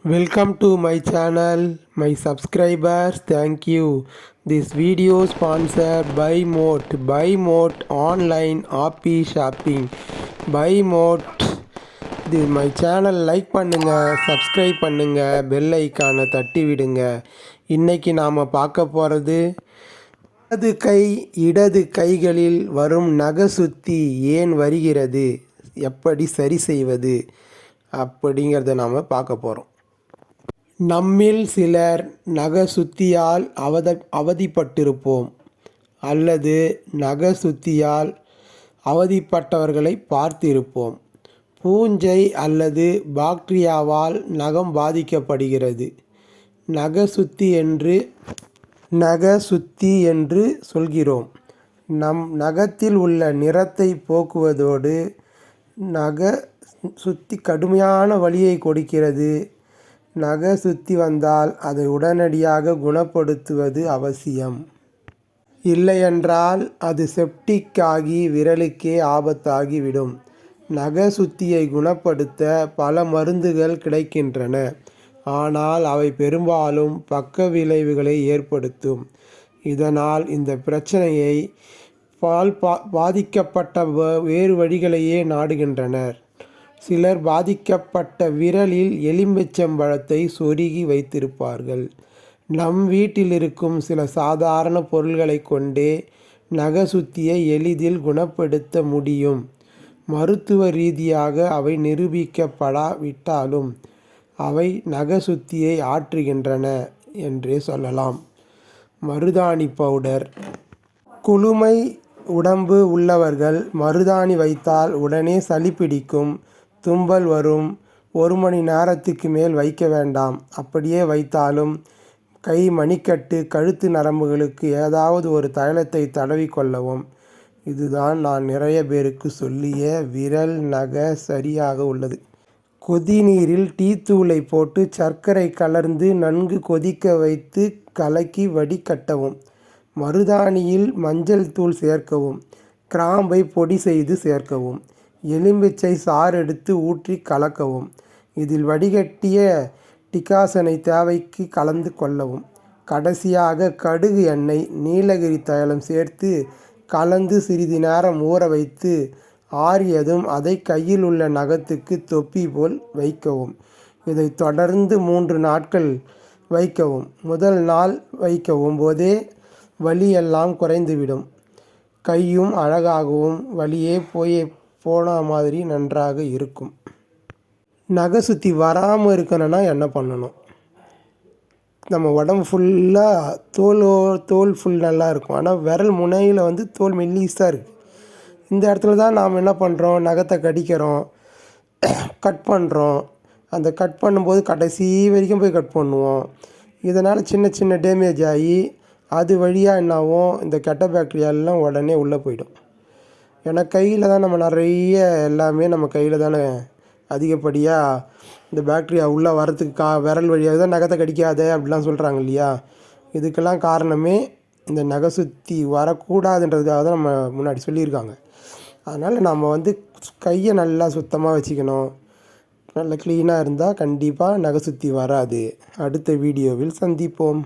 Welcome to my channel, my subscribers, thank you. This video sponsored by Moat. Buy Moat online happy shopping. Buy Moat. This my channel like பண்ணுங்க, subscribe பண்ணுங்க, bell icon தட்டி விடுங்க. இன்னைக்கு நாம பார்க்க போறது இடது கைகளில் வரும் நகசுத்தி ஏன் வருகிறது, எப்படி சரி செய்வது அப்படிங்கிறத நாம் பார்க்க போகிறோம். நம்மில் சிலர் நகசுத்தியால் அவதிப்பட்டிருப்போம் அல்லது நகசுத்தியால் அவதிப்பட்டவர்களை பார்த்திருப்போம். பூஞ்சை அல்லது பாக்டீரியாவால் நகம் பாதிக்கப்படுகிறது. நகசுத்தி என்று சொல்கிறோம். நம் நகத்தில் உள்ள நிறத்தை போக்குவதோடு நகசுத்தி கடுமையான வலியை கொடுக்கிறது. நகசுத்தி வந்தால் அதை உடனடியாக குணப்படுத்துவது அவசியம். இல்லையென்றால் அது செப்டிக் ஆகி விரலுக்கே ஆபத்தாகிவிடும். நகசுத்தியை குணப்படுத்த பல மருந்துகள் கிடைக்கின்றன. ஆனால் அவை பெரும்பாலும் பக்க விளைவுகளை ஏற்படுத்தும். இதனால் இந்த பிரச்சனையை பாதிக்கப்பட்ட வேறு வழிகளையே நாடுகின்றனர். சிலர் பாதிக்கப்பட்ட விரலில் எலுமிச்சம்பழத்தை சொருகி வைத்திருப்பார்கள். நம் வீட்டில் இருக்கும் சில சாதாரண பொருள்களை கொண்டே நகசுத்தியை எளிதில் குணப்படுத்த முடியும். மருத்துவ ரீதியாக அவை நிரூபிக்கப்படாவிட்டாலும் அவை நகசுத்தியை ஆற்றுகின்றன என்றே சொல்லலாம். மருதாணி பவுடர். குளுமை உடம்பு உள்ளவர்கள் மருதாணி வைத்தால் உடனே சளி பிடிக்கும், தும்பல் வரும். 1 மணி நேரத்துக்கு மேல் வைக்க வேண்டாம். அப்படியே வைத்தாலும் கை, மணிக்கட்டு, கழுத்து நரம்புகளுக்கு ஏதாவது ஒரு தைலத்தை தடவி கொள்ளவும். இதுதான் நான் நிறைய பேருக்கு சொல்லிய விரல் நக சரியாக உள்ளது. கொதிநீரில் டீத்தூளை போட்டு சர்க்கரை கலந்து நன்கு கொதிக்க வைத்து கலக்கி வடிகட்டவும். மருதாணியில் மஞ்சள் தூள் சேர்க்கவும். கிராம்பை பொடி செய்து சேர்க்கவும். எலுமிச்சை சாறு எடுத்து ஊற்றி கலக்கவும். இதில் வடிகட்டிய டிகாசனை தேவைக்கு கலந்து கொள்ளவும். கடைசியாக கடுகு எண்ணெய், நீலகிரி தைலம் சேர்த்து கலந்து சிறிது நேரம் ஊற வைத்து ஆறியதும் அதை கையில் உள்ள நகத்துக்கு தொப்பி போல் வைக்கவும். இதை தொடர்ந்து 3 நாட்கள் வைக்கவும். முதல் நாள் வைக்கவும் போதே வலியெல்லாம் குறைந்துவிடும். கையும் அழகாகவும் வலியே போன மாதிரி நன்றாக இருக்கும். நகசுத்தி வராமல் இருக்கணும்னா என்ன பண்ணணும்? நம்ம உடம்பு ஃபுல்லாக தோல் ஃபுல் நல்லா இருக்கும். ஆனால் விரல் முனையில் தோல் மெல்லிஸாக இருக்குது. இந்த இடத்துல தான் நாம் என்ன பண்ணுறோம், நகத்தை கடிக்கிறோம், கட் பண்ணுறோம். அந்த கட் பண்ணும்போது கடைசி வரைக்கும் போய் கட் பண்ணுவோம். இதனால் சின்ன சின்ன டேமேஜ் ஆகி அது வழியாக என்னாகும், இந்த கெட்ட பாக்டீரியாலாம் உடனே உள்ளே போயிடும். ஏன்னா கையில் தான் நம்ம நிறைய எல்லாமே நம்ம கையில் தானே அதிகப்படியாக இந்த பாக்டீரியா உள்ளே வரத்துக்கு விரல் வழியாக தான் நகத்தை கடிக்காத அப்படிலாம் சொல்கிறாங்க இல்லையா. இதுக்கெல்லாம் காரணமே இந்த நகசுத்தி வரக்கூடாதுன்றதுக்காக தான் நம்ம முன்னாடி சொல்லியிருக்காங்க. அதனால் நம்ம கையை நல்லா சுத்தமாக வச்சுக்கணும். நல்லா க்ளீனாக இருந்தால் கண்டிப்பாக நகசுத்தி வராது. அடுத்த வீடியோவில் சந்திப்போம்.